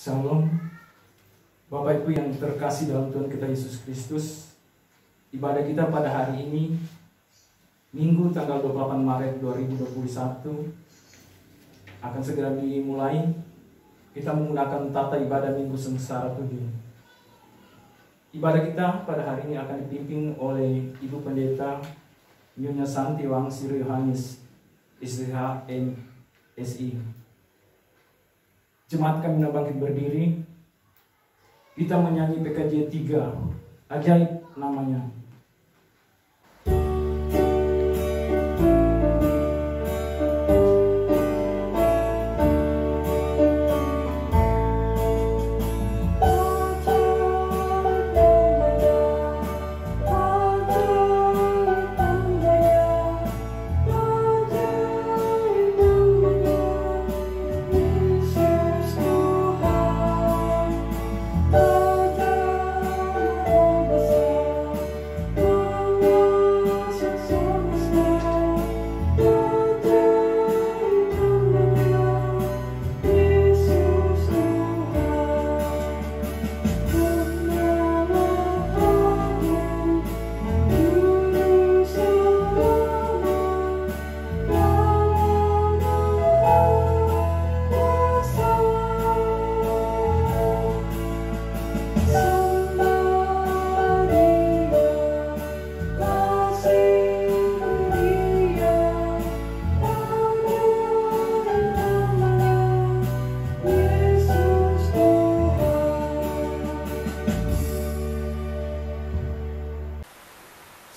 Shalom, Bapak Ibu yang terkasih dalam Tuhan kita Yesus Kristus. Ibadah kita pada hari ini, Minggu tanggal 28 Maret 2021, akan segera dimulai. Kita menggunakan tata ibadah Minggu Sengsara 7. Ibadah kita pada hari ini akan dipimpin oleh Ibu Pendeta Nyonya Santi Wangsiri Yohanes, SDH MSI. Jemaat kami bangkit berdiri. Kita menyanyi PKJ 3, Ajaib namanya.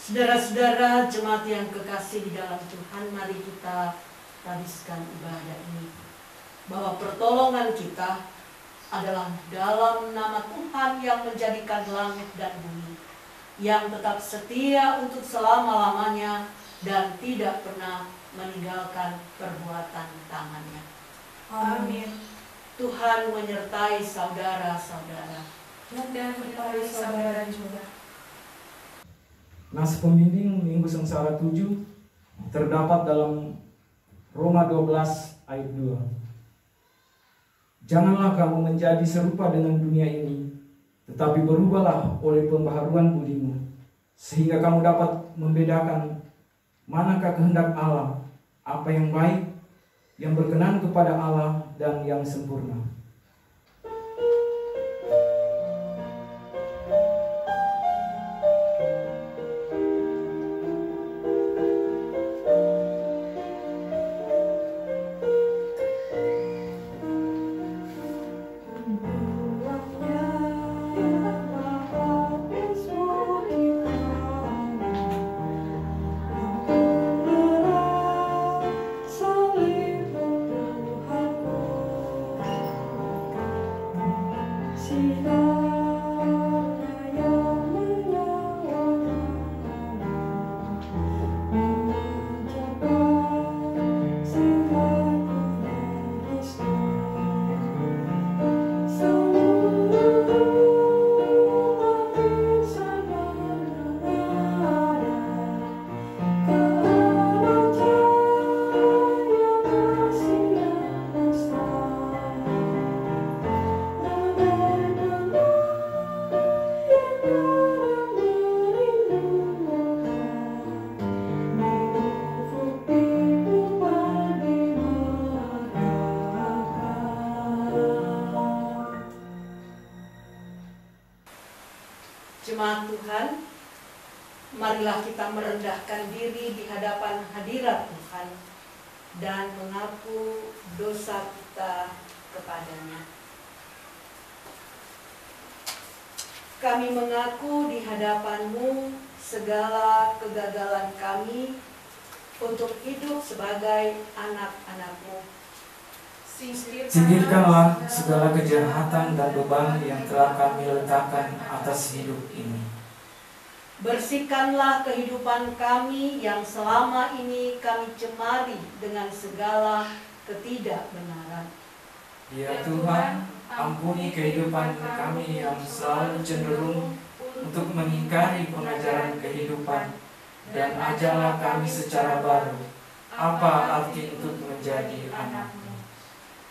Saudara-saudara jemaat yang kekasih di dalam Tuhan, mari kita habiskan ibadah ini, bahwa pertolongan kita adalah dalam nama Tuhan yang menjadikan langit dan bumi, yang tetap setia untuk selama-lamanya dan tidak pernah meninggalkan perbuatan tangannya. Amin. Tuhan menyertai saudara-saudara. Dan menyertai saudara juga. Nas pembimbing Minggu Sengsara 7 terdapat dalam Roma 12 ayat 2. Janganlah kamu menjadi serupa dengan dunia ini, tetapi berubahlah oleh pembaharuan budimu, sehingga kamu dapat membedakan manakah kehendak Allah, apa yang baik, yang berkenan kepada Allah, dan yang sempurna. Jemaat Tuhan, marilah kita merendahkan diri di hadapan hadirat Tuhan dan mengaku dosa kita kepadanya. Kami mengaku di hadapan-Mu segala kegagalan kami untuk hidup sebagai anak-anak-Mu. Singkirkanlah segala kejahatan dan beban yang telah kami letakkan atas hidup ini. Bersihkanlah kehidupan kami yang selama ini kami cemari dengan segala ketidakbenaran. Ya Tuhan, ampuni kehidupan kami yang selalu cenderung untuk mengingkari pengajaran kehidupan, dan ajarlah kami secara baru apa arti untuk menjadi anak-Mu.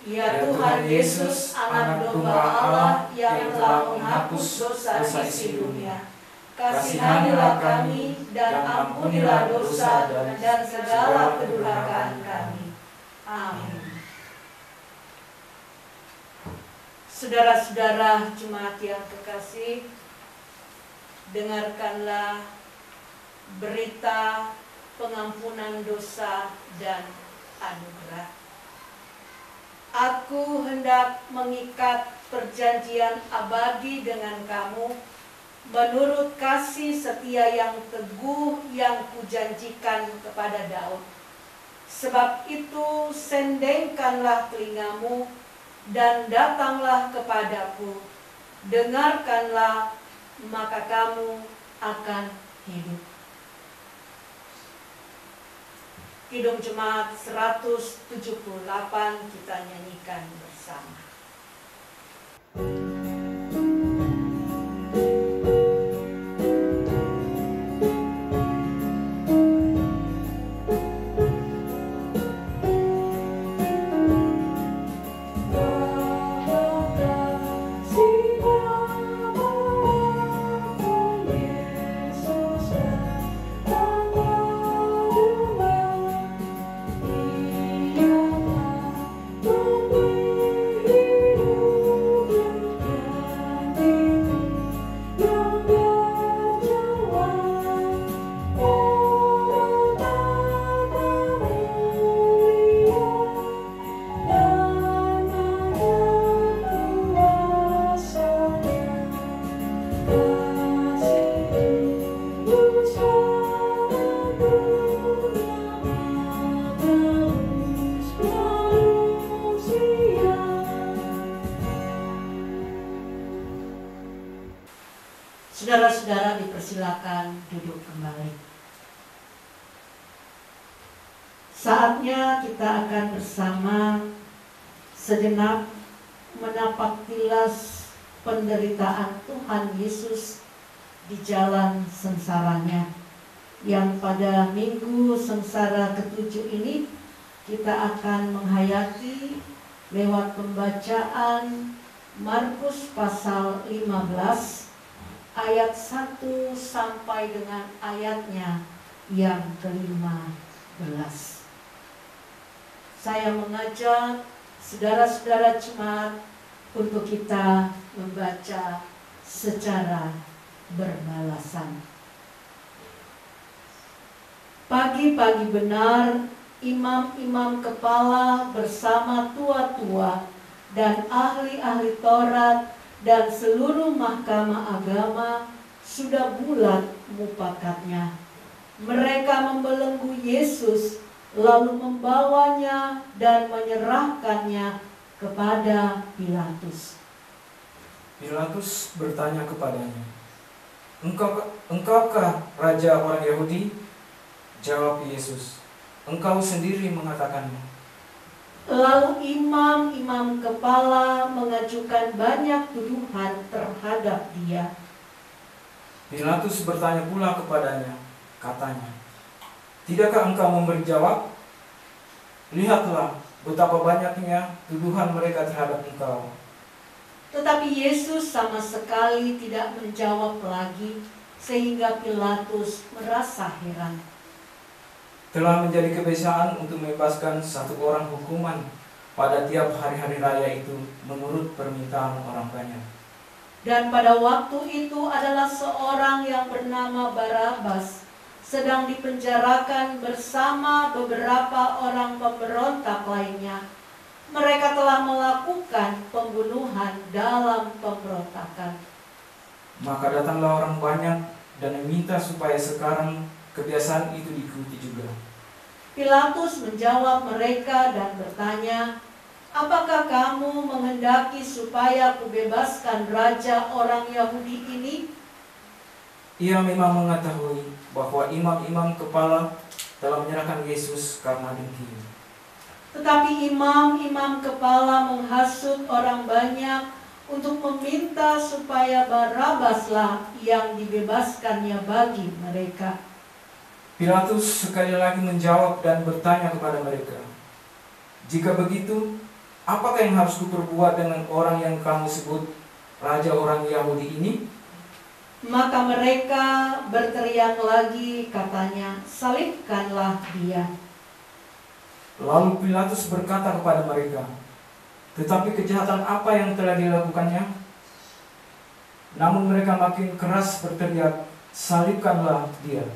Ya Tuhan Yesus, anak domba Allah yang telah menghapus dosa isi dunia, kasihanilah kami dan ampunilah dosa dan segala kedurhakaan kami. Amin. Saudara-saudara jemaat yang kekasih, dengarkanlah berita pengampunan dosa dan anugerah. Aku hendak mengikat perjanjian abadi dengan kamu menurut kasih setia yang teguh yang kujanjikan kepada Daud. Sebab itu sendengkanlah telingamu dan datanglah kepadaku. Dengarkanlah, maka kamu akan hidup. Kidung Jemaat 178 kita nyanyikan bersama. Saudara-saudara dipersilakan duduk kembali. Saatnya kita akan bersama sejenak menapak tilas penderitaan Tuhan Yesus di jalan sengsaranya, yang pada minggu sengsara ke-7 ini kita akan menghayati lewat pembacaan Markus pasal 15 ayat 1 sampai dengan ayatnya yang ke-15. Saya mengajak saudara-saudara jemaat untuk kita membaca secara berbalasan. Pagi-pagi benar, imam-imam kepala bersama tua-tua dan ahli-ahli Taurat dan seluruh mahkamah agama sudah bulat mupakatnya. Mereka membelenggu Yesus, lalu membawanya dan menyerahkannya kepada Pilatus. Pilatus bertanya kepadanya, Engkaukah raja orang Yahudi? Jawab Yesus, engkau sendiri mengatakannya. Lalu imam-imam kepala mengajukan banyak tuduhan terhadap dia. Pilatus bertanya pula kepadanya, katanya, tidakkah engkau memberi jawab? Lihatlah betapa banyaknya tuduhan mereka terhadap engkau. Tetapi Yesus sama sekali tidak menjawab lagi, sehingga Pilatus merasa heran. Telah menjadi kebiasaan untuk membebaskan satu orang hukuman pada tiap hari-hari raya itu menurut permintaan orang banyak. Dan pada waktu itu adalah seorang yang bernama Barabas sedang dipenjarakan bersama beberapa orang pemberontak lainnya. Mereka telah melakukan pembunuhan dalam pemberontakan. Maka datanglah orang banyak dan meminta supaya sekarang kebiasaan itu diikuti juga. Pilatus menjawab mereka dan bertanya, apakah kamu menghendaki supaya kubebaskan raja orang Yahudi ini? Ia memang mengetahui bahwa imam-imam kepala telah menyerahkan Yesus karena dengki. Tetapi imam-imam kepala menghasut orang banyak untuk meminta supaya Barabaslah yang dibebaskannya bagi mereka. Pilatus sekali lagi menjawab dan bertanya kepada mereka, jika begitu, apakah yang harus kuperbuat dengan orang yang kamu sebut raja orang Yahudi ini? Maka mereka berteriak lagi, katanya, salibkanlah dia. Lalu Pilatus berkata kepada mereka, tetapi kejahatan apa yang telah dilakukannya? Namun mereka makin keras berteriak, salibkanlah dia.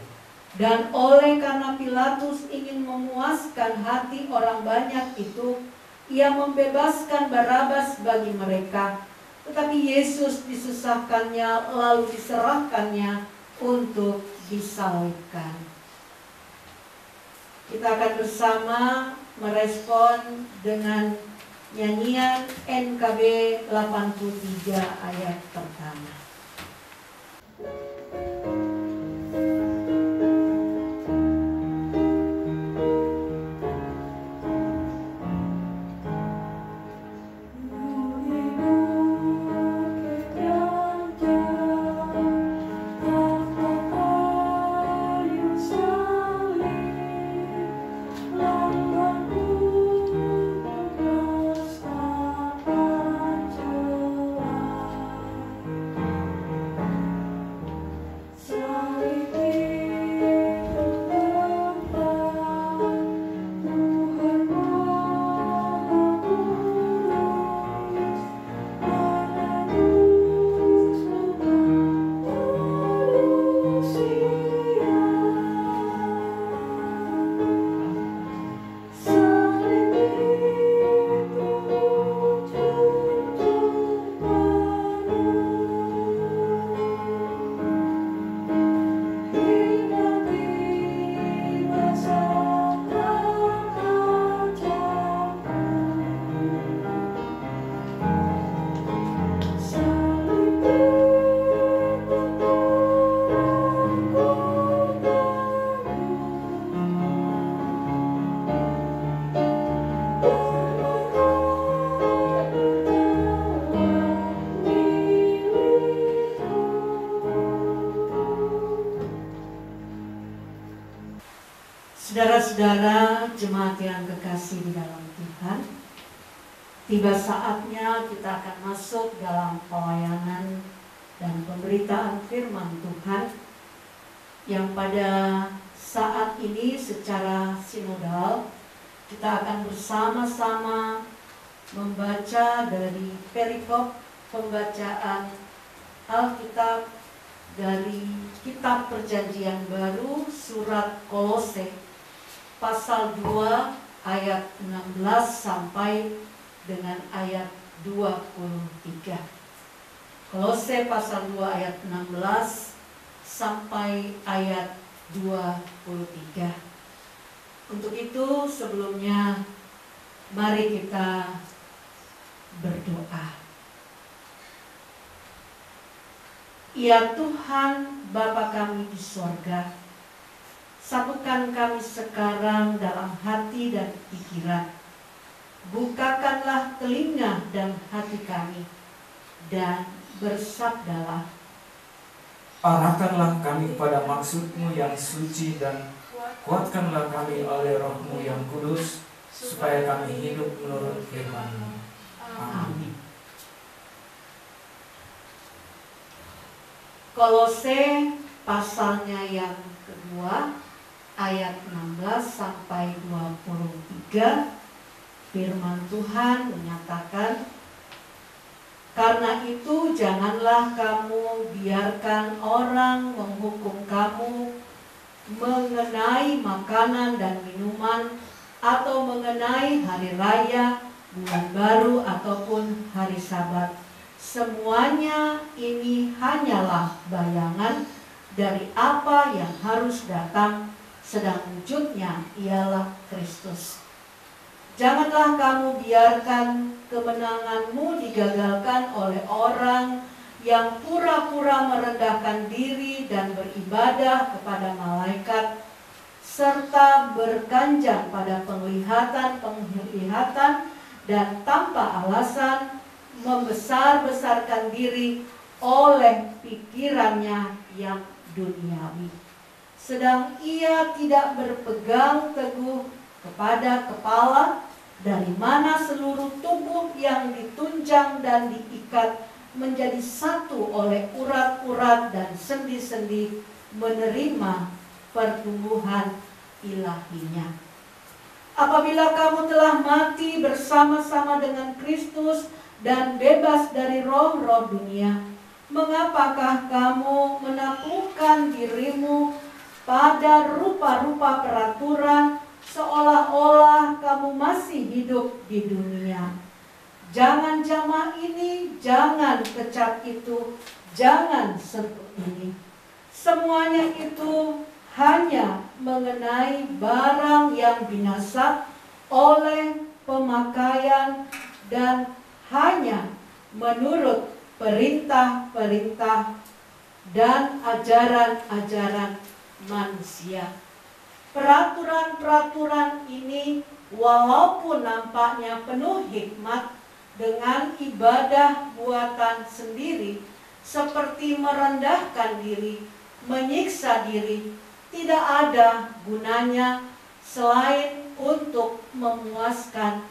Dan oleh karena Pilatus ingin memuaskan hati orang banyak itu, ia membebaskan Barabas bagi mereka. Tetapi Yesus disusahkannya lalu diserahkannya untuk disalibkan. Kita akan bersama merespon dengan nyanyian NKB 83 ayat pertama. Saudara-saudara jemaat yang kekasih di dalam Tuhan, tiba saatnya kita akan masuk dalam pelayanan dan pemberitaan firman Tuhan yang pada saat ini secara sinodal kita akan bersama-sama membaca dari perikop pembacaan Alkitab dari Kitab Perjanjian Baru surat Kolose pasal 2 ayat 16 sampai dengan ayat 23. Kolose pasal 2 ayat 16 sampai ayat 23. Untuk itu sebelumnya mari kita berdoa. Ya Tuhan Bapa kami di sorga, satukan kami sekarang dalam hati dan pikiran. Bukakanlah telinga dan hati kami, dan bersabdalah. Arahkanlah kami kepada maksud-Mu yang suci dan kuatkanlah kami oleh Roh-Mu yang kudus, supaya kami hidup menurut firman-Mu. Amin. Kolose pasalnya yang kedua ayat 16 sampai 23, firman Tuhan menyatakan, karena itu janganlah kamu biarkan orang menghukum kamu mengenai makanan dan minuman, atau mengenai hari raya, bulan baru, ataupun hari Sabat. Semuanya ini hanyalah bayangan dari apa yang harus datang, sedang wujudnya ialah Kristus. Janganlah kamu biarkan kemenanganmu digagalkan oleh orang yang pura-pura merendahkan diri dan beribadah kepada malaikat, serta berkanjang pada penglihatan dan tanpa alasan membesar-besarkan diri oleh pikirannya yang duniawi. Sedang ia tidak berpegang teguh kepada kepala, dari mana seluruh tubuh yang ditunjang dan diikat menjadi satu oleh urat-urat dan sendi-sendi menerima pertumbuhan ilahinya. Apabila kamu telah mati bersama-sama dengan Kristus dan bebas dari roh-roh dunia, mengapakah kamu menaklukkan dirimu pada rupa-rupa peraturan seolah-olah kamu masih hidup di dunia? Jangan jamah ini, jangan kecap itu, jangan sentuh ini. Semuanya itu hanya mengenai barang yang binasa oleh pemakaian dan hanya menurut perintah-perintah dan ajaran-ajaran manusia. Peraturan-peraturan ini walaupun nampaknya penuh hikmat, dengan ibadah buatan sendiri seperti merendahkan diri, menyiksa diri, tidak ada gunanya selain untuk memuaskan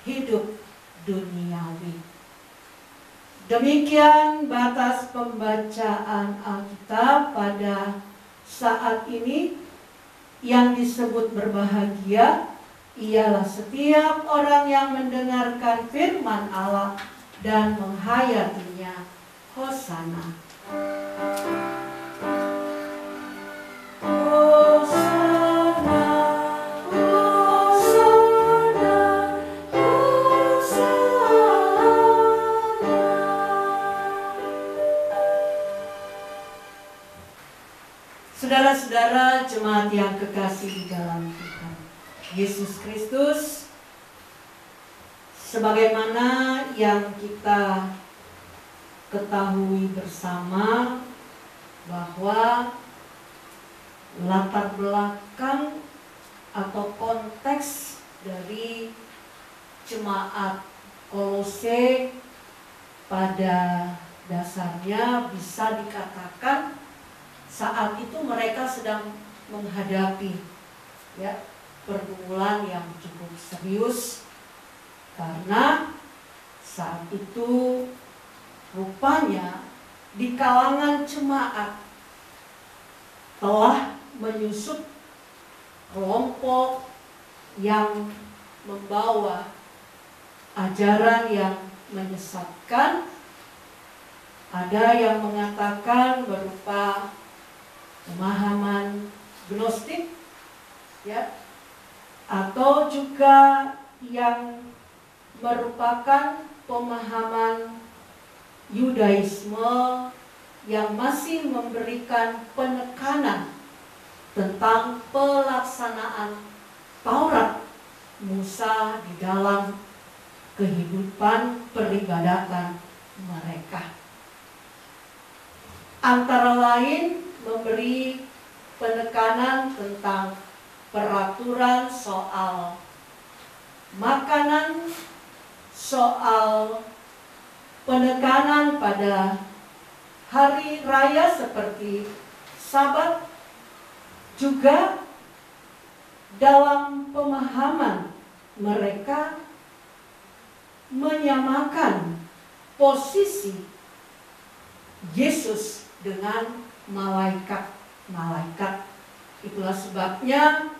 hidup duniawi. Demikian batas pembacaan Alkitab pada saat ini. Yang disebut berbahagia ialah setiap orang yang mendengarkan firman Allah dan menghayatinya. Hosana. Hosana, Hosana, Hosana. Saudara-saudara jemaat yang kekasih di dalam Tuhan Yesus Kristus, sebagaimana yang kita ketahui bersama bahwa latar belakang atau konteks dari jemaat Kolose pada dasarnya bisa dikatakan saat itu mereka sedang menghadapi pergumulan yang cukup serius, karena saat itu rupanya di kalangan jemaat telah menyusup kelompok yang membawa ajaran yang menyesatkan. Ada yang mengatakan berupa pemahaman gnostik, atau juga yang merupakan pemahaman Yudaisme yang masih memberikan penekanan tentang pelaksanaan Taurat Musa di dalam kehidupan peribadatan mereka. Antara lain memberi penekanan tentang peraturan soal makanan, soal penekanan pada hari raya seperti Sabat, juga dalam pemahaman mereka menyamakan posisi Yesus dengan malaikat-malaikat. Itulah sebabnya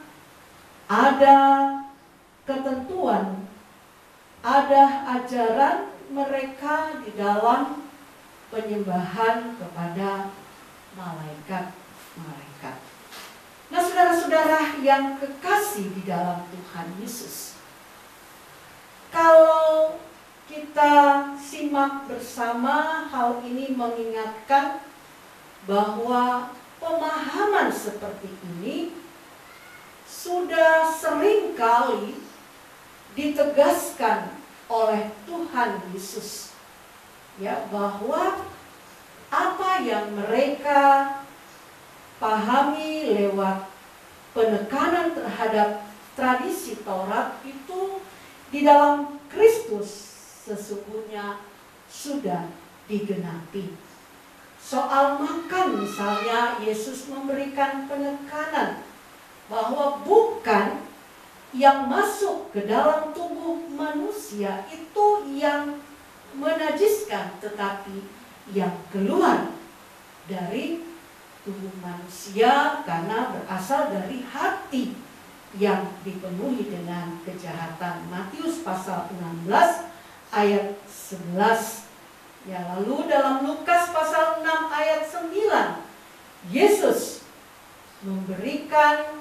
ada ketentuan, ada ajaran mereka di dalam penyembahan kepada malaikat-malaikat. Nah, saudara-saudara yang kekasih di dalam Tuhan Yesus, kalau kita simak bersama, hal ini mengingatkan bahwa pemahaman seperti ini sudah sering kali ditegaskan oleh Tuhan Yesus, bahwa apa yang mereka pahami lewat penekanan terhadap tradisi Taurat itu di dalam Kristus sesungguhnya sudah digenapi. Soal makan misalnya, Yesus memberikan penekanan bahwa bukan yang masuk ke dalam tubuh manusia itu yang menajiskan, tetapi yang keluar dari tubuh manusia karena berasal dari hati yang dipenuhi dengan kejahatan. Matius pasal 16 ayat 11. Ya, lalu dalam Lukas pasal 6 ayat 9, Yesus memberikan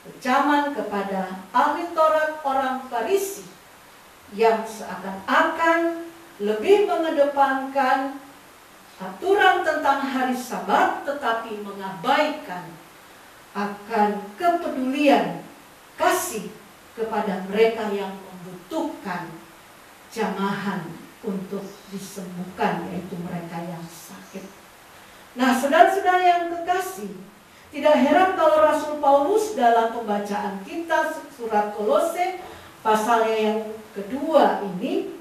kecaman kepada ahli Taurat orang Farisi yang seakan-akan lebih mengedepankan aturan tentang hari Sabat, tetapi mengabaikan akan kepedulian kasih kepada mereka yang membutuhkan jamahan untuk disembuhkan, yaitu mereka yang sakit. Nah, saudara-saudara yang kekasih, tidak heran kalau Rasul Paulus dalam pembacaan kita surat Kolose pasalnya yang kedua ini,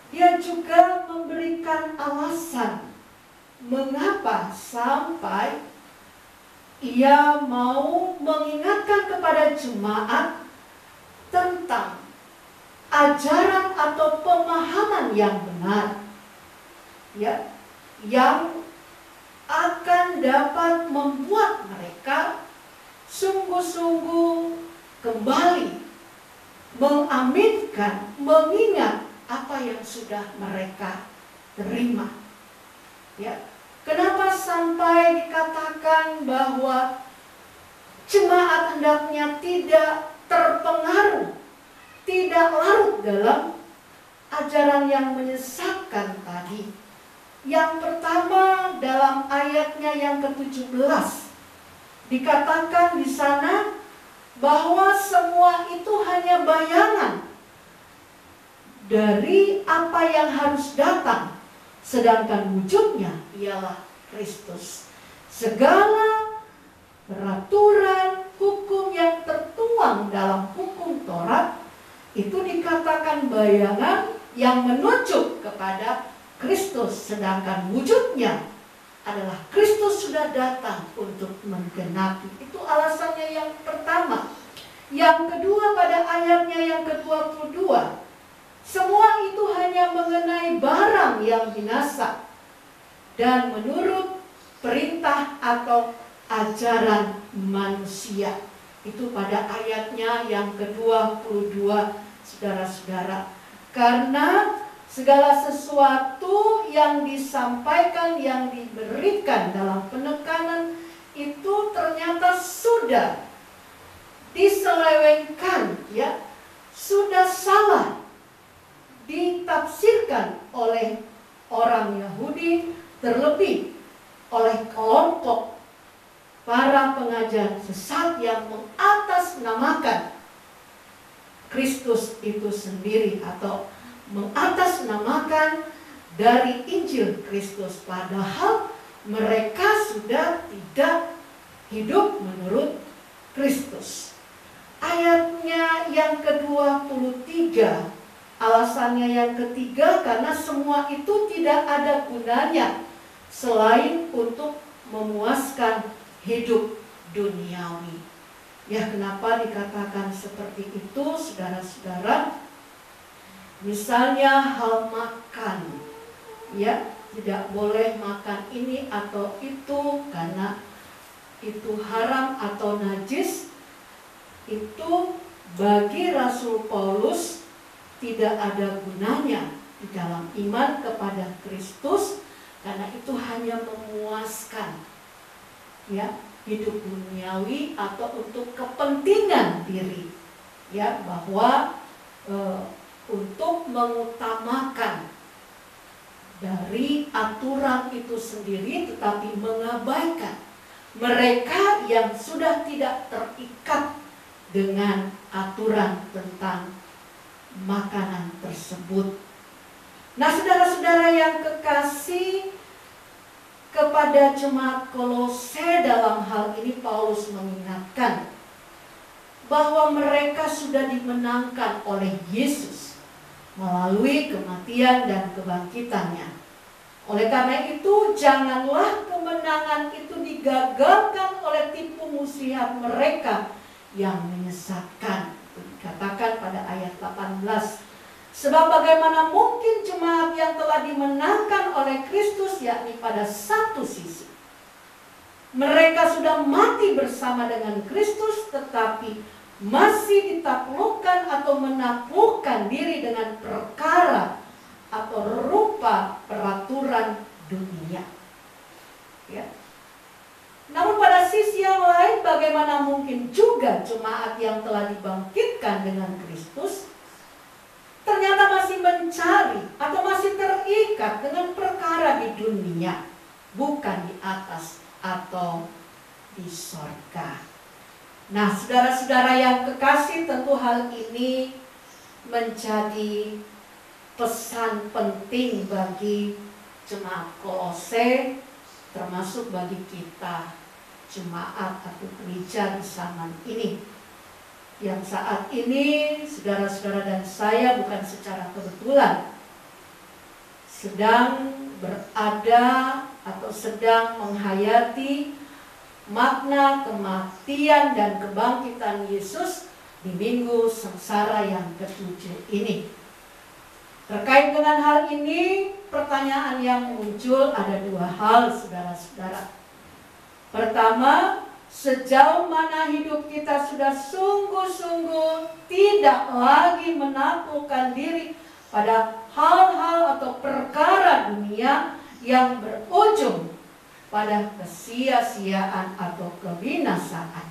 dia juga memberikan alasan mengapa sampai ia mau mengingatkan kepada jemaat tentang ajaran atau pemahaman yang benar, ya, yang akan dapat membuat mereka sungguh-sungguh kembali mengaminkan, mengingat apa yang sudah mereka terima. Ya, kenapa sampai dikatakan bahwa jemaat hendaknya tidak terpengaruh, tidak larut dalam ajaran yang menyesatkan tadi? Yang pertama, dalam ayatnya yang ke-17 dikatakan di sana bahwa semua itu hanya bayangan dari apa yang harus datang, sedangkan wujudnya ialah Kristus. Segala peraturan hukum yang tertuang dalam hukum Taurat itu dikatakan bayangan yang menunjuk kepada Kristus, sedangkan wujudnya adalah Kristus sudah datang untuk menggenapi. Itu alasannya yang pertama. Yang kedua, pada ayatnya yang ke-22, semua itu hanya mengenai barang yang binasa dan menurut perintah atau ajaran manusia. Itu pada ayatnya yang ke-22, saudara-saudara. Karena segala sesuatu yang disampaikan, yang diberikan dalam penekanan itu ternyata sudah diselewengkan, ya, sudah salah ditafsirkan oleh orang Yahudi, terlebih oleh kelompok para pengajar sesat yang mengatasnamakan Kristus itu sendiri atau mengatasnamakan dari Injil Kristus, padahal mereka sudah tidak hidup menurut Kristus. Ayatnya yang ke-23, alasannya yang ketiga, karena semua itu tidak ada gunanya selain untuk memuaskan hidup duniawi. Ya, kenapa dikatakan seperti itu, saudara-saudara? Misalnya hal makan, ya, tidak boleh makan ini atau itu karena itu haram atau najis. Itu bagi Rasul Paulus tidak ada gunanya di dalam iman kepada Kristus, karena itu hanya memuaskan, ya, hidup duniawi atau untuk kepentingan diri, ya, bahwa untuk mengutamakan dari aturan itu sendiri, tetapi mengabaikan mereka yang sudah tidak terikat dengan aturan tentang makanan tersebut. Nah, saudara-saudara yang kekasih, kepada jemaat Kolose dalam hal ini Paulus mengingatkan bahwa mereka sudah dimenangkan oleh Yesus melalui kematian dan kebangkitannya. Oleh karena itu, janganlah kemenangan itu digagalkan oleh tipu muslihat mereka yang menyesatkan. dikatakan pada ayat 18. Sebab bagaimana mungkin jemaat yang telah dimenangkan oleh Kristus, yakni pada satu sisi mereka sudah mati bersama dengan Kristus, tetapi masih ditaklukkan atau menaklukkan diri dengan perkara atau rupa peraturan dunia. Ya. Namun pada sisi yang lain, bagaimana mungkin juga jemaat yang telah dibangkitkan dengan Kristus ternyata masih mencari atau masih terikat dengan perkara di dunia, bukan di atas atau di sorga. Nah, saudara-saudara yang kekasih, tentu hal ini menjadi pesan penting bagi jemaat Kolose, termasuk bagi kita jemaat atau gereja di zaman ini. Yang saat ini saudara-saudara dan saya bukan secara kebetulan sedang berada atau sedang menghayati makna kematian dan kebangkitan Yesus di minggu sengsara yang ke-7 ini. Terkait dengan hal ini, pertanyaan yang muncul ada dua hal, saudara-saudara. Pertama, sejauh mana hidup kita sudah sungguh-sungguh tidak lagi menaklukkan diri pada hal-hal atau perkara dunia yang berujung pada kesia-siaan atau kebinasaan.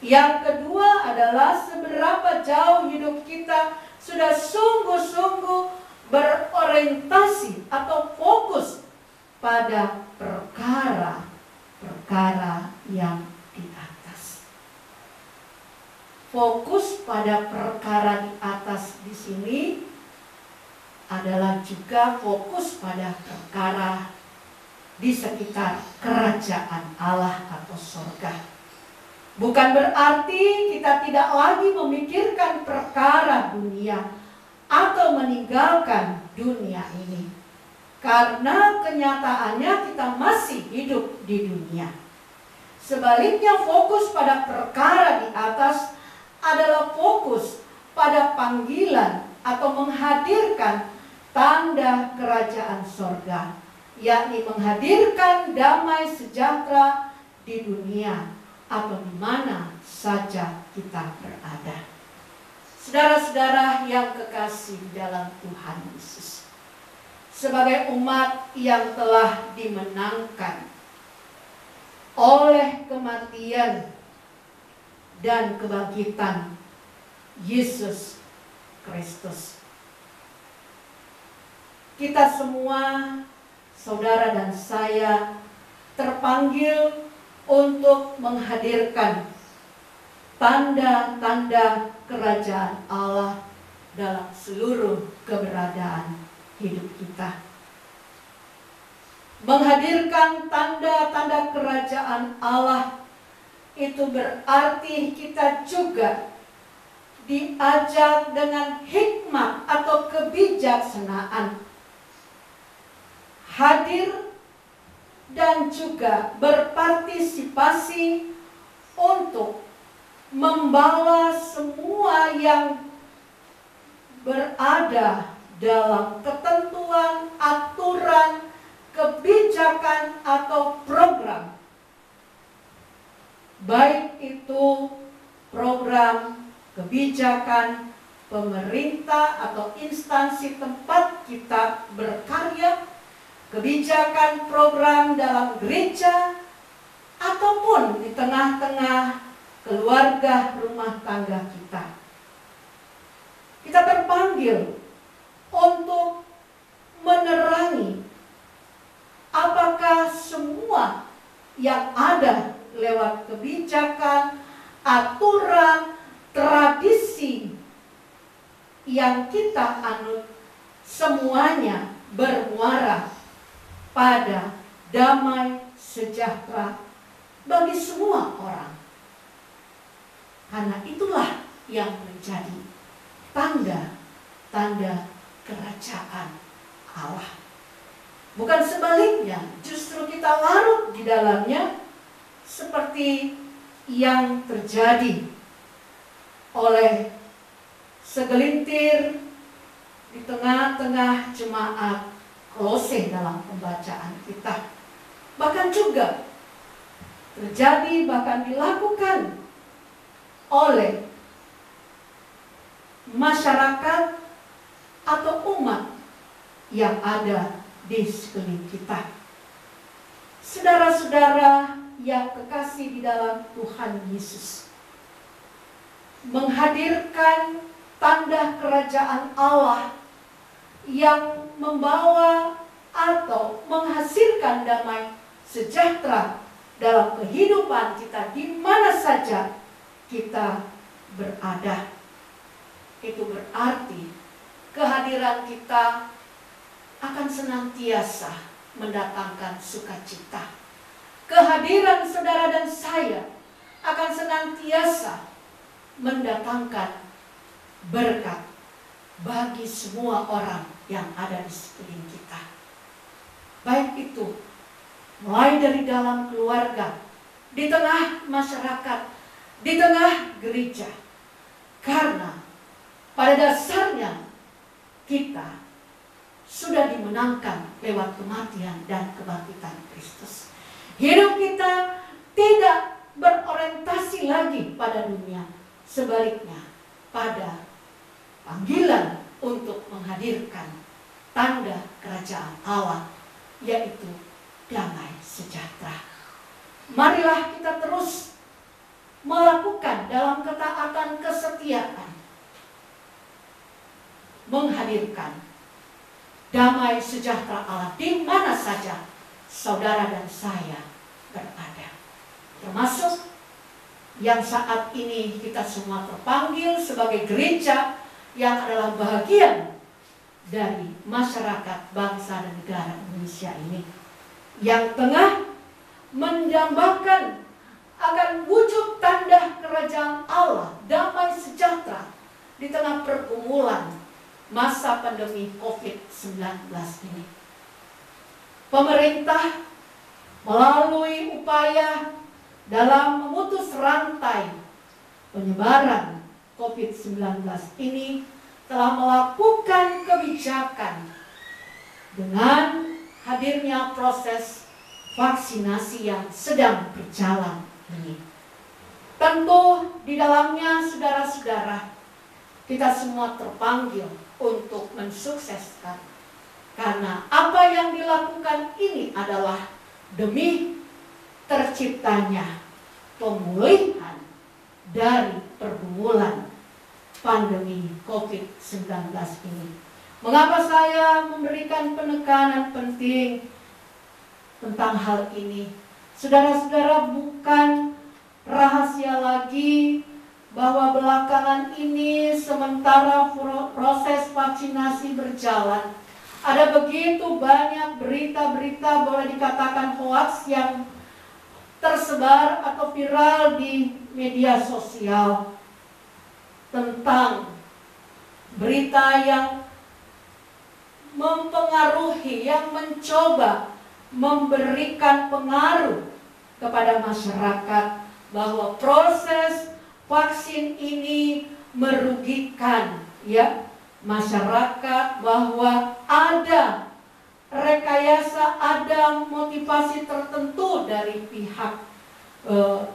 Yang kedua adalah seberapa jauh hidup kita sudah sungguh-sungguh berorientasi atau fokus pada perkara yang di atas. Fokus pada perkara di atas di sini adalah juga fokus pada perkara di sekitar kerajaan Allah atau sorga. Bukan berarti kita tidak lagi memikirkan perkara dunia atau meninggalkan dunia ini. Karena kenyataannya kita masih hidup di dunia. Sebaliknya, fokus pada perkara di atas adalah fokus pada panggilan atau menghadirkan tanda kerajaan sorga, yakni menghadirkan damai sejahtera di dunia atau di mana saja kita berada. Saudara-saudara yang kekasih dalam Tuhan Yesus, sebagai umat yang telah dimenangkan oleh kematian dan kebangkitan Yesus Kristus, kita semua, saudara dan saya, terpanggil untuk menghadirkan tanda-tanda kerajaan Allah dalam seluruh keberadaan hidup kita. Menghadirkan tanda-tanda kerajaan Allah itu berarti kita juga diajak dengan hikmat atau kebijaksanaan hadir dan juga berpartisipasi untuk membawa semua yang berada dalam ketentuan, aturan, kebijakan atau program, baik itu program, kebijakan pemerintah atau instansi tempat kita berkarya, kebijakan program dalam gereja, ataupun di tengah-tengah keluarga rumah tangga kita. Kita terpanggil untuk menerangi apakah semua yang ada lewat kebijakan, aturan, tradisi yang kita anut semuanya bermuara pada damai sejahtera bagi semua orang. Karena itulah yang menjadi tanda-tanda kerajaan Allah. Bukan sebaliknya, justru kita larut di dalamnya seperti yang terjadi oleh segelintir di tengah-tengah jemaat Kolose dalam pembacaan kita. Bahkan juga terjadi, bahkan dilakukan oleh masyarakat atau umat yang ada di sekeliling kita. Saudara-saudara yang kekasih di dalam Tuhan Yesus, menghadirkan tanda kerajaan Allah yang membawa atau menghasilkan damai sejahtera dalam kehidupan kita di mana saja kita berada. Itu berarti kehadiran kita akan senantiasa mendatangkan sukacita. Kehadiran saudara dan saya akan senantiasa mendatangkan berkat bagi semua orang yang ada di sekeliling kita. Baik itu mulai dari dalam keluarga, di tengah masyarakat, di tengah gereja. Karena pada dasarnya kita sudah dimenangkan lewat kematian dan kebangkitan Kristus. Hidup kita tidak berorientasi lagi pada dunia, sebaliknya pada panggilan untuk menghadirkan tanda kerajaan Allah, yaitu damai sejahtera. Marilah kita terus melakukan dalam ketaatan kesetiaan, menghadirkan damai sejahtera Allah di mana saja saudara dan saya berada. Termasuk yang saat ini kita semua terpanggil sebagai gereja yang adalah bagian dari masyarakat bangsa dan negara Indonesia ini, yang tengah mendambakan akan wujud tanda kerajaan Allah, damai sejahtera di tengah pergumulan masa pandemi COVID-19 ini. Pemerintah melalui upaya dalam memutus rantai penyebaran COVID-19 ini telah melakukan kebijakan dengan hadirnya proses vaksinasi yang sedang berjalan ini. Tentu di dalamnya saudara-saudara, kita semua terpanggil untuk mensukseskan. Karena apa yang dilakukan ini adalah demi terciptanya pemulihan dari pergumulan pandemi COVID-19 ini. Mengapa saya memberikan penekanan penting tentang hal ini? Saudara-saudara, bukan rahasia lagi bahwa belakangan ini sementara proses vaksinasi berjalan, ada begitu banyak berita-berita, boleh dikatakan hoaks, yang tersebar atau viral di media sosial tentang berita yang mempengaruhi, yang mencoba memberikan pengaruh kepada masyarakat bahwa proses vaksin ini merugikan masyarakat, bahwa ada rekayasa, ada motivasi tertentu dari pihak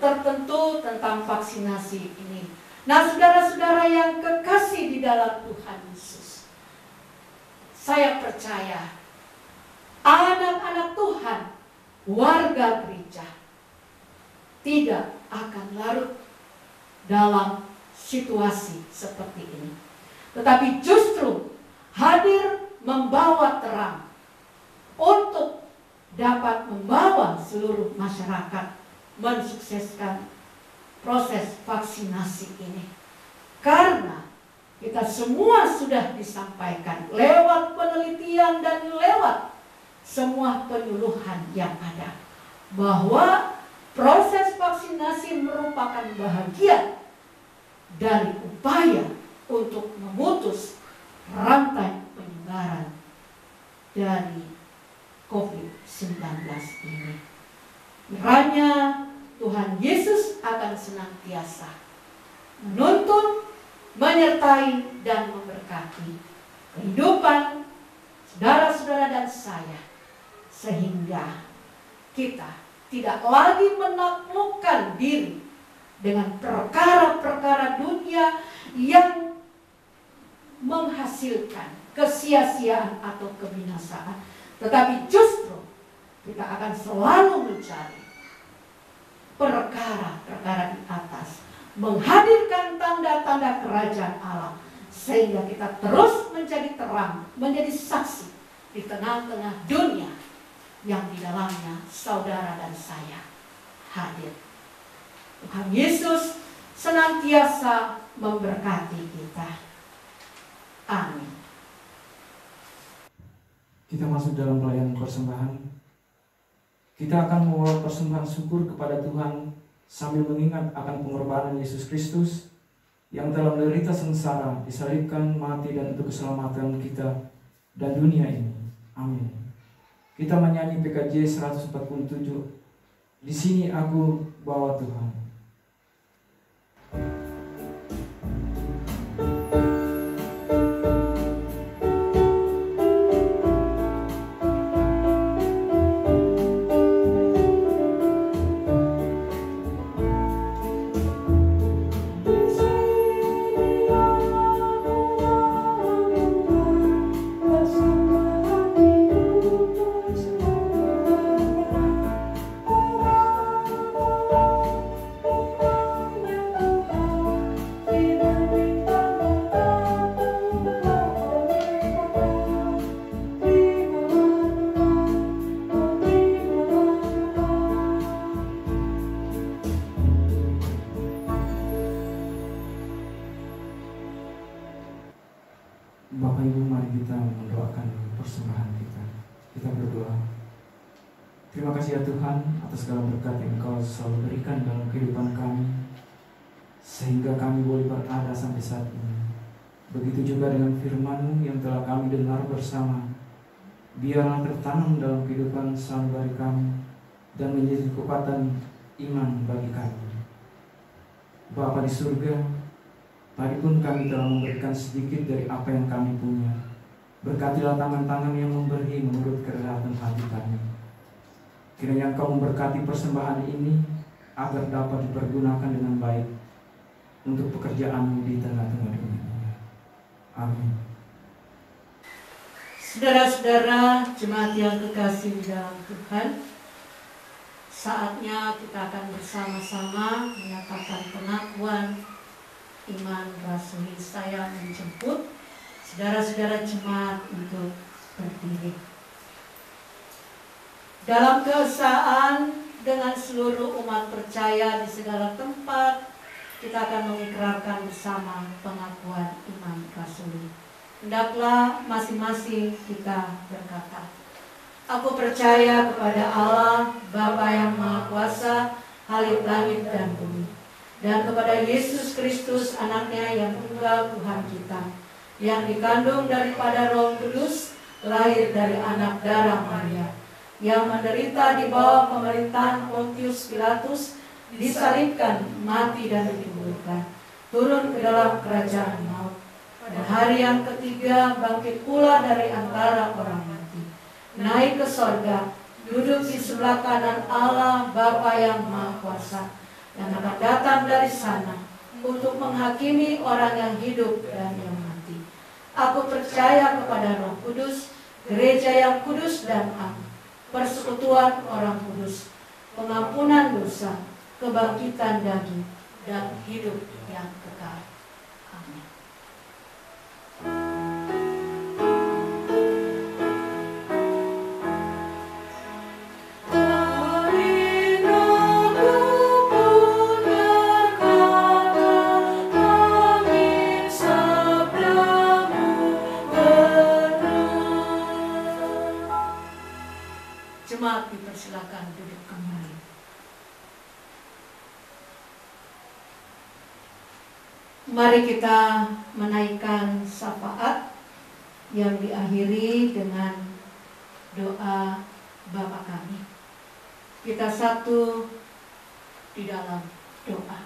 tertentu tentang vaksinasi ini. Nah, saudara-saudara yang kekasih di dalam Tuhan Yesus, saya percaya anak-anak Tuhan, warga gereja, tidak akan larut dalam situasi seperti ini, tetapi justru hadir membawa terang untuk dapat membawa seluruh masyarakat mensukseskan proses vaksinasi ini. Karena kita semua sudah disampaikan lewat penelitian dan lewat semua penyuluhan yang ada, bahwa proses vaksinasi merupakan bahagian dari upaya untuk memutus rantai penyebaran dari COVID-19 ini. Kiranya Tuhan Yesus akan senantiasa menuntun, menyertai dan memberkati kehidupan saudara-saudara dan saya, sehingga kita tidak lagi menaklukkan diri dengan perkara-perkara dunia yang menghasilkan kesia-siaan atau kebinasaan, tetapi justru kita akan selalu mencari perkara-perkara di atas, menghadirkan tanda-tanda kerajaan Allah, sehingga kita terus menjadi terang, menjadi saksi di tengah-tengah dunia yang di dalamnya saudara dan saya hadir. Tuhan Yesus senantiasa memberkati kita. Amin. Kita masuk dalam pelayanan persembahan. Kita akan membawa persembahan syukur kepada Tuhan sambil mengingat akan pengorbanan Yesus Kristus yang telah menderita sengsara, disalibkan, mati, dan untuk keselamatan kita dan dunia ini. Amin. Kita menyanyi PKJ 147. Di sini aku bawa Tuhan. Bapak Ibu, mari kita mendoakan persembahan kita. Kita berdoa. Terima kasih ya Tuhan atas segala berkat yang Engkau selalu berikan dalam kehidupan kami, sehingga kami boleh berada sampai saat ini. Begitu juga dengan firman-Mu yang telah kami dengar bersama. Biarlah tertanam dalam kehidupan sehari-hari kami dan menjadi kekuatan iman bagi kami. Bapa di surga, tadi pun kami telah memberikan sedikit dari apa yang kami punya. Berkatilah tangan-tangan yang memberi menurut kerelaan hati kami. Kiranya Engkau memberkati persembahan ini agar dapat dipergunakan dengan baik untuk pekerjaan-Mu di tengah-tengah dunia. Amin. Saudara-saudara jemaat yang kekasih dalam Tuhan, saatnya kita akan bersama-sama menyatakan pengakuan iman rasuli. Saya menjemput saudara-saudara jemaat untuk berdiri. Dalam keesaan dengan seluruh umat percaya di segala tempat, kita akan mengikrarkan bersama pengakuan iman rasuli. Hendaklah masing-masing kita berkata, aku percaya kepada Allah, Bapa yang Maha Kuasa, Halik langit dan bumi, dan kepada Yesus Kristus anaknya yang tunggal Tuhan kita, yang dikandung daripada Roh Kudus, lahir dari anak darah Maria, yang menderita di bawah pemerintahan Pontius Pilatus, disalibkan, mati dan dikuburkan, turun ke dalam kerajaan maut, pada hari yang ketiga bangkit pula dari antara orang mati, naik ke sorga, duduk di sebelah kanan Allah Bapa yang Maha Kuasa, yang akan datang dari sana untuk menghakimi orang yang hidup dan yang mati. Aku percaya kepada Roh Kudus, gereja yang kudus dan am, persekutuan orang kudus, pengampunan dosa, kebangkitan daging, dan hidup yang kekal. Amin. Jemaat dipersilakan duduk kembali. Mari kita menaikkan syafaat yang diakhiri dengan doa Bapa kami. Kita satu di dalam doa.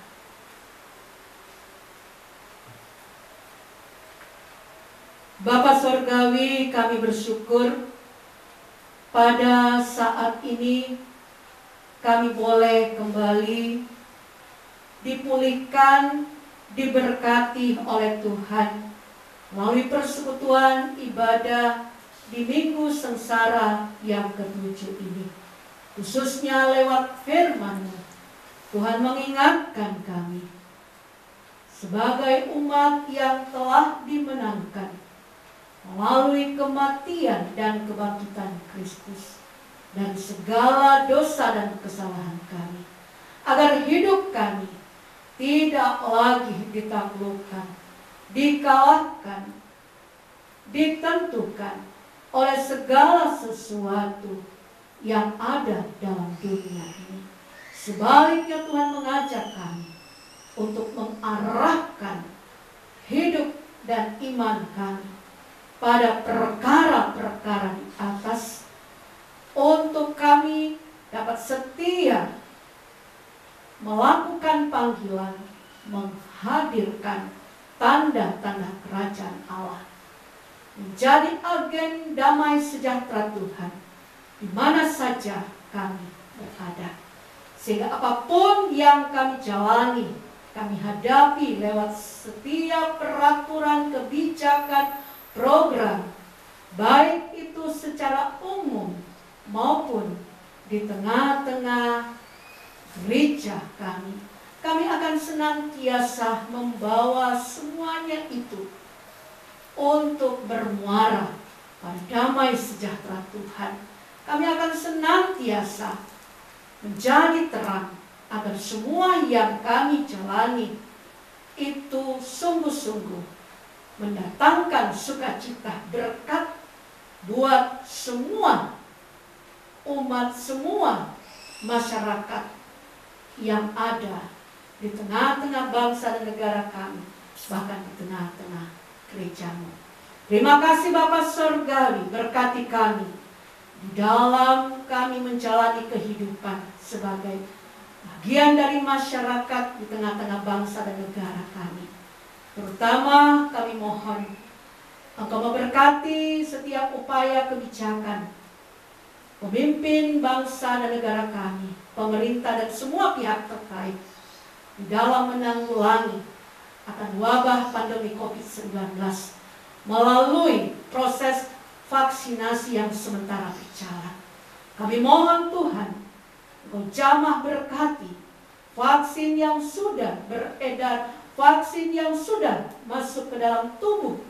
Bapa Sorgawi, kami bersyukur pada saat ini kami boleh kembali dipulihkan, diberkati oleh Tuhan melalui persekutuan ibadah di Minggu Sengsara yang ke-7 ini. Khususnya lewat firman-Mu, Tuhan mengingatkan kami sebagai umat yang telah dimenangkan melalui kematian dan kebangkitan Kristus dan segala dosa dan kesalahan kami, agar hidup kami tidak lagi ditaklukkan, dikalahkan, ditentukan oleh segala sesuatu yang ada dalam dunia ini. Sebaliknya Tuhan mengajak kami untuk mengarahkan hidup dan iman kami pada perkara-perkara di atas, untuk kami dapat setia melakukan panggilan, menghadirkan tanda-tanda kerajaan Allah, menjadi agen damai sejahtera Tuhan di mana saja kami berada. Sehingga apapun yang kami jalani, kami hadapi lewat setiap peraturan, kebijakan, program, baik itu secara umum maupun di tengah-tengah gereja kami akan senantiasa membawa semuanya itu untuk bermuara pada damai sejahtera Tuhan. Kami akan senantiasa menjadi terang agar semua yang kami jalani itu sungguh-sungguh mendatangkan sukacita, berkat buat semua umat, semua masyarakat yang ada di tengah-tengah bangsa dan negara kami, bahkan di tengah-tengah gereja-Mu. Terima kasih Bapa Sorgawi, berkati kami di dalam kami menjalani kehidupan sebagai bagian dari masyarakat di tengah-tengah bangsa dan negara kami. Terutama kami mohon Engkau memberkati setiap upaya kebijakan pemimpin bangsa dan negara kami, pemerintah dan semua pihak terkait di dalam menanggulangi akan wabah pandemi COVID-19 melalui proses vaksinasi yang sementara berjalan. Kami mohon Tuhan, Engkau jamah berkati vaksin yang sudah beredar, vaksin yang sudah masuk ke dalam tubuh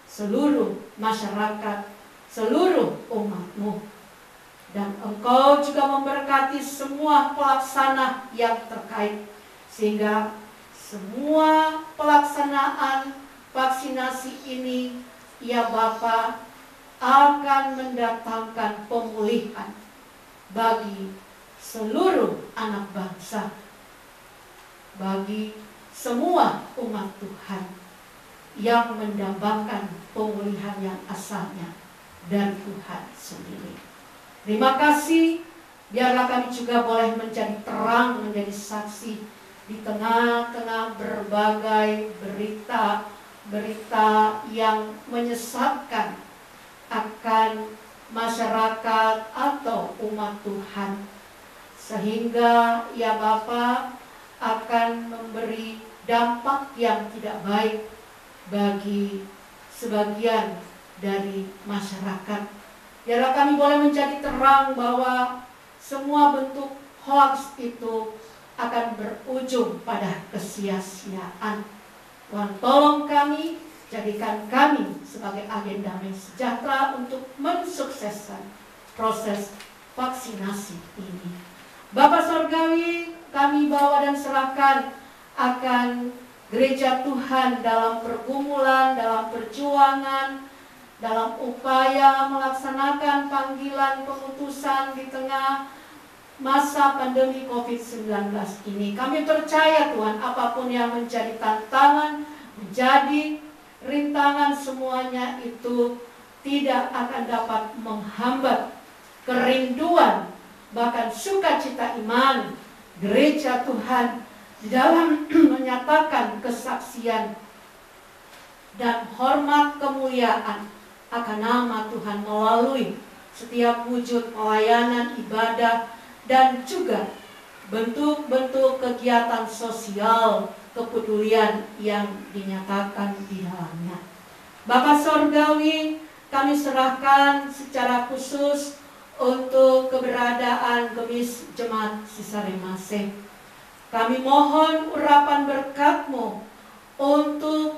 seluruh masyarakat, seluruh umat-Mu. Dan Engkau juga memberkati semua pelaksana yang terkait, sehingga semua pelaksanaan vaksinasi ini, ya Bapa, akan mendatangkan pemulihan bagi seluruh anak bangsa, bagi semua umat Tuhan yang mendambakan pemulihan yang asalnya dari Tuhan sendiri. Terima kasih, biarlah kami juga boleh menjadi terang, menjadi saksi di tengah-tengah berbagai berita yang menyesatkan akan masyarakat atau umat Tuhan, sehingga ya Bapa akan memberi dampak yang tidak baik bagi sebagian dari masyarakat. Biarlah kami boleh menjadi terang bahwa semua bentuk hoax itu akan berujung pada kesia-siaan. Tuhan tolong kami, jadikan kami sebagai agen damai sejahtera untuk mensukseskan proses vaksinasi ini. Bapa Sorgawi, kami bawa dan serahkan akan gereja Tuhan dalam pergumulan, dalam perjuangan, dalam upaya melaksanakan panggilan pengutusan di tengah masa pandemi COVID-19 ini. Kami percaya Tuhan, apapun yang menjadi tantangan, menjadi rintangan, semuanya itu tidak akan dapat menghambat kerinduan, bahkan sukacita iman gereja Tuhan di dalam menyatakan kesaksian dan hormat kemuliaan akan nama Tuhan melalui setiap wujud pelayanan ibadah dan juga bentuk-bentuk kegiatan sosial kepedulian yang dinyatakan di dalamnya. Bapa Sorgawi, kami serahkan secara khusus untuk keberadaan Gemis Jemaat Sisaremase. Kami mohon urapan berkat-Mu untuk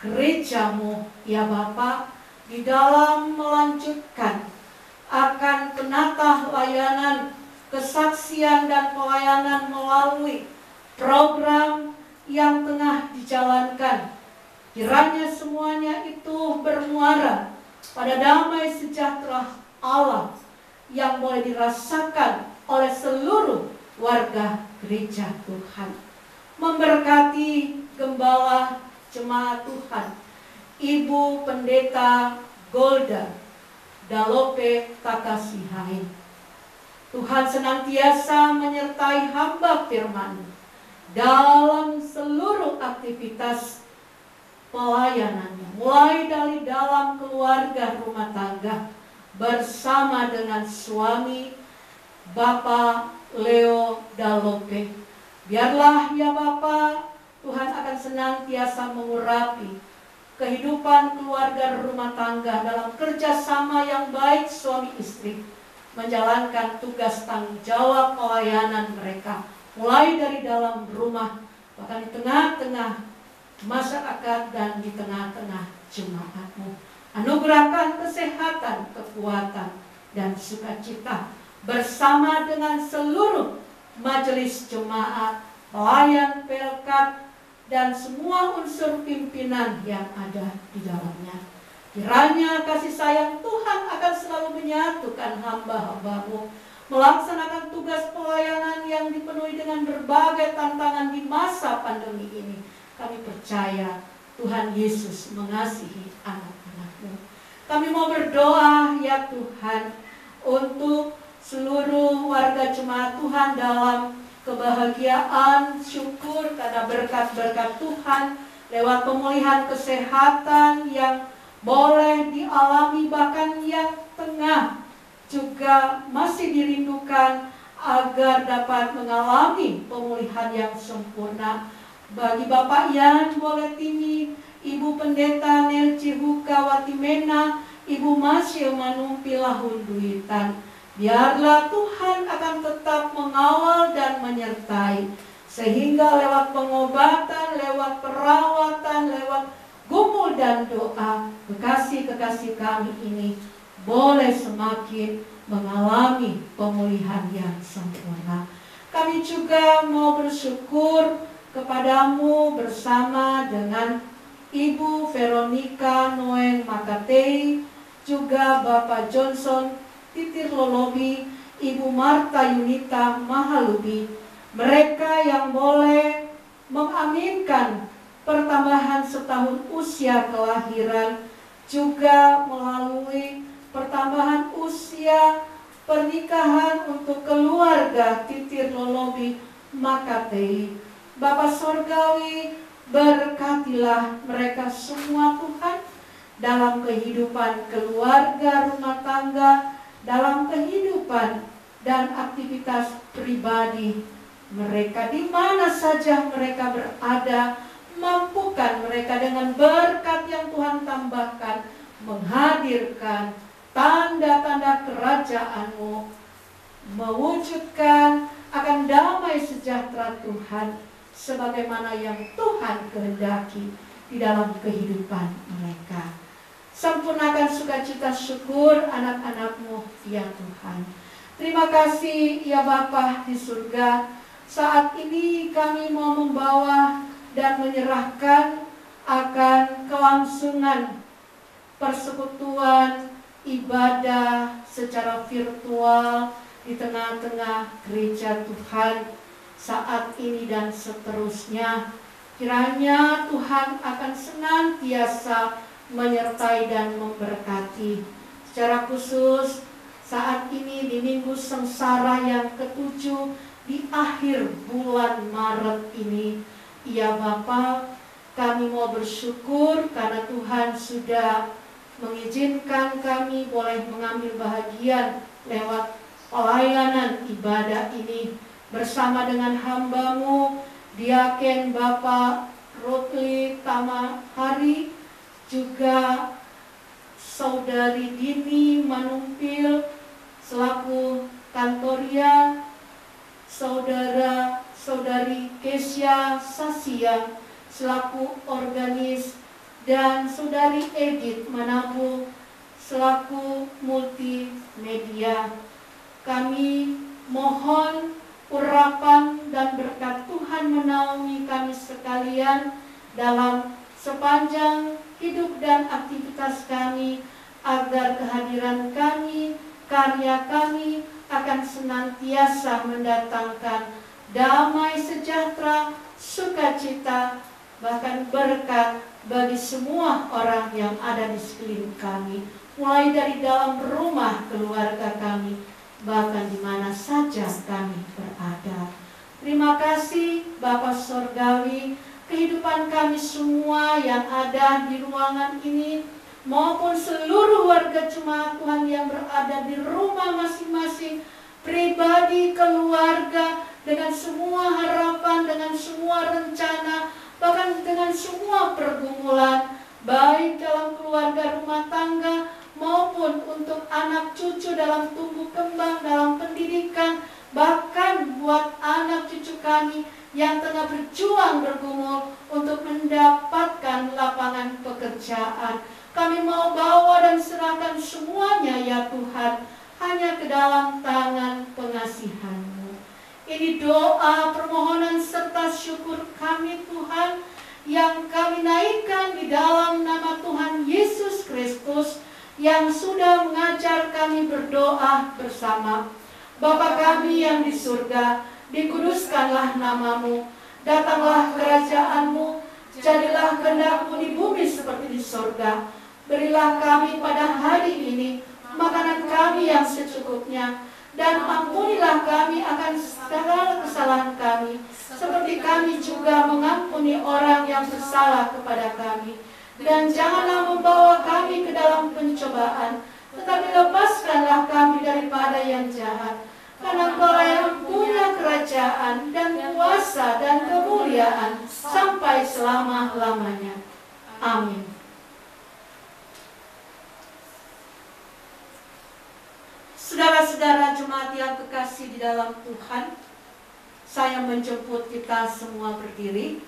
gereja-Mu, ya Bapa, di dalam melanjutkan akan penata layanan, kesaksian dan pelayanan melalui program yang tengah dijalankan. Kiranya semuanya itu bermuara pada damai sejahtera Allah yang boleh dirasakan oleh seluruh warga gereja Tuhan. Memberkati gembala jemaat Tuhan, Ibu Pendeta Golda Dalope Takasihai. Tuhan senantiasa menyertai hamba firman dalam seluruh aktivitas pelayanannya, mulai dari dalam keluarga rumah tangga bersama dengan suami Bapak Leo Dalope. Biarlah ya Bapak, Tuhan akan senantiasa mengurapi kehidupan keluarga rumah tangga dalam kerjasama yang baik suami istri, menjalankan tugas tanggung jawab pelayanan mereka, mulai dari dalam rumah, bahkan di tengah-tengah masyarakat dan di tengah-tengah jemaat-Mu. Anugerahkan kesehatan, kekuatan, dan sukacita bersama dengan seluruh majelis jemaat, pelayan pelkat, dan semua unsur pimpinan yang ada di dalamnya. Kiranya kasih sayang Tuhan akan selalu menyatukan hamba-hamba-Mu melaksanakan tugas pelayanan yang dipenuhi dengan berbagai tantangan di masa pandemi ini. Kami percaya Tuhan Yesus mengasihi anak-anak-Mu. Kami mau berdoa ya Tuhan untuk seluruh warga jemaat Tuhan dalam kebahagiaan, syukur karena berkat-berkat Tuhan lewat pemulihan kesehatan yang boleh dialami, bahkan yang tengah juga masih dirindukan agar dapat mengalami pemulihan yang sempurna. Bagi Bapak Yan Boletini, Ibu Pendeta Nelci Hukawatimena, Ibu Masyo Manumpi Lahunduitan, biarlah Tuhan akan tetap mengawal dan menyertai, sehingga lewat pengobatan, lewat perawatan, lewat gumul dan doa, kekasih-kekasih kami ini boleh semakin mengalami pemulihan yang sempurna. Kami juga mau bersyukur kepadamu bersama dengan Ibu Veronica Noeng Makatei, juga Bapak Johnson Titir Lolobi, Ibu Marta Yunita Mahalubi, mereka yang boleh mengaminkan pertambahan setahun usia kelahiran, juga melalui pertambahan usia pernikahan untuk keluarga Titir Lolobi Makatei. Bapa Sorgawi, berkatilah mereka semua Tuhan dalam kehidupan keluarga, rumah tangga, dalam kehidupan dan aktivitas pribadi mereka, di mana saja mereka berada. Mampukan mereka dengan berkat yang Tuhan tambahkan, menghadirkan tanda-tanda kerajaan-Mu, mewujudkan akan damai sejahtera Tuhan sebagaimana yang Tuhan kehendaki di dalam kehidupan mereka. Sempurnakan sukacita syukur anak-anak-Mu ya Tuhan. Terima kasih ya Bapa di surga. Saat ini kami mau membawa dan menyerahkan akan kelangsungan persekutuan ibadah secara virtual di tengah-tengah gereja Tuhan saat ini dan seterusnya. Kiranya Tuhan akan senantiasa menyertai dan memberkati. Secara khusus saat ini di Minggu Sengsara yang ke-7 di akhir bulan Maret ini, ya Bapa, Kami mau bersyukur karena Tuhan sudah mengizinkan kami boleh mengambil bahagian lewat pelayanan ibadah ini bersama dengan hamba-Mu, Diaken Bapak Rotli Tamahari, juga Saudari Dini Manumpil selaku kantoria, Saudari Kesya Sasiang selaku organis, dan Saudari Edith Manabu selaku multimedia. Kami mohon urapan dan berkat Tuhan menaungi kami sekalian dalam sepanjang hidup dan aktivitas kami, agar kehadiran kami, karya kami akan senantiasa mendatangkan damai sejahtera, sukacita, bahkan berkat bagi semua orang yang ada di sekeliling kami, mulai dari dalam rumah keluarga kami, bahkan di mana saja kami berada. Terima kasih Bapa Sorgawi, kehidupan kami semua yang ada di ruangan ini, maupun seluruh warga jemaat Tuhan yang berada di rumah masing-masing, pribadi, keluarga, dengan semua harapan, dengan semua rencana, bahkan dengan semua pergumulan, baik dalam keluarga rumah tangga maupun untuk anak cucu dalam tumbuh kembang, dalam pendidikan, bahkan buat anak cucu kami yang tengah berjuang bergumul untuk mendapatkan lapangan pekerjaan. Kami mau bawa dan serahkan semuanya ya Tuhan, hanya ke dalam tangan pengasihan-Mu. Ini doa, permohonan serta syukur kami Tuhan, yang kami naikkan di dalam nama Tuhan Yesus Kristus yang sudah mengajar kami berdoa bersama. Bapa kami yang di surga, dikuduskanlah nama-Mu, datanglah kerajaan-Mu, jadilah kehendak-Mu di bumi seperti di surga. Berilah kami pada hari ini makanan kami yang secukupnya, dan ampunilah kami akan segala kesalahan kami, seperti kami juga mengampuni orang yang bersalah kepada kami. Dan janganlah membawa kami ke dalam pencobaan, tetapi lepaskanlah kami daripada yang jahat. Karena Engkau yang punya kerajaan dan kuasa dan kemuliaan sampai selama-lamanya. Amin. Saudara-saudara jemaat yang kekasih di dalam Tuhan, saya menjemput kita semua berdiri.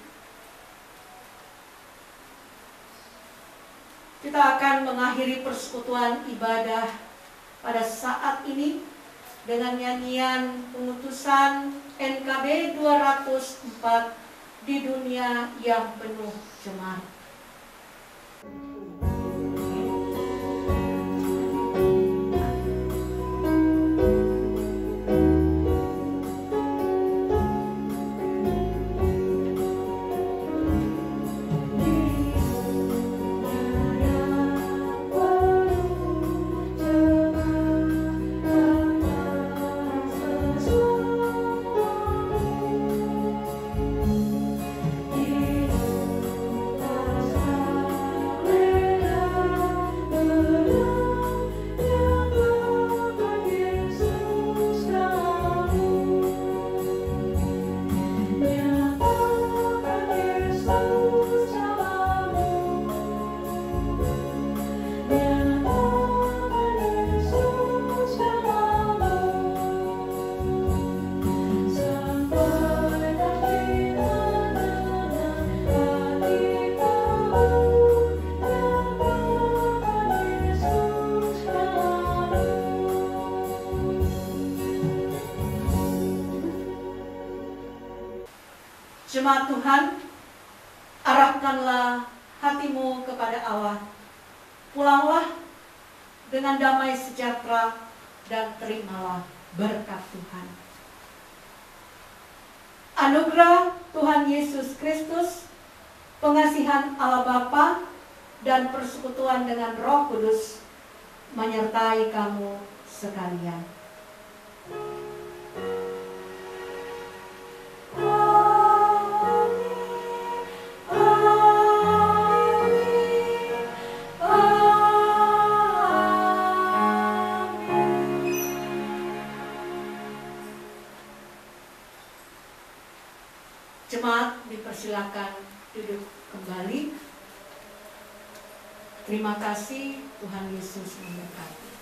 Kita akan mengakhiri persekutuan ibadah pada saat ini dengan nyanyian pengutusan NKB 204, Di Dunia yang Penuh Cemara. Jemaat Tuhan, arahkanlah hatimu kepada Allah. Pulanglah dengan damai sejahtera dan terimalah berkat Tuhan. Anugerah Tuhan Yesus Kristus, pengasihan Allah Bapa, dan persekutuan dengan Roh Kudus menyertai kamu sekalian. Amin. 「あなたのその愛 Jemaat dipersilakan duduk kembali. Terima kasih, Tuhan Yesus memberkati.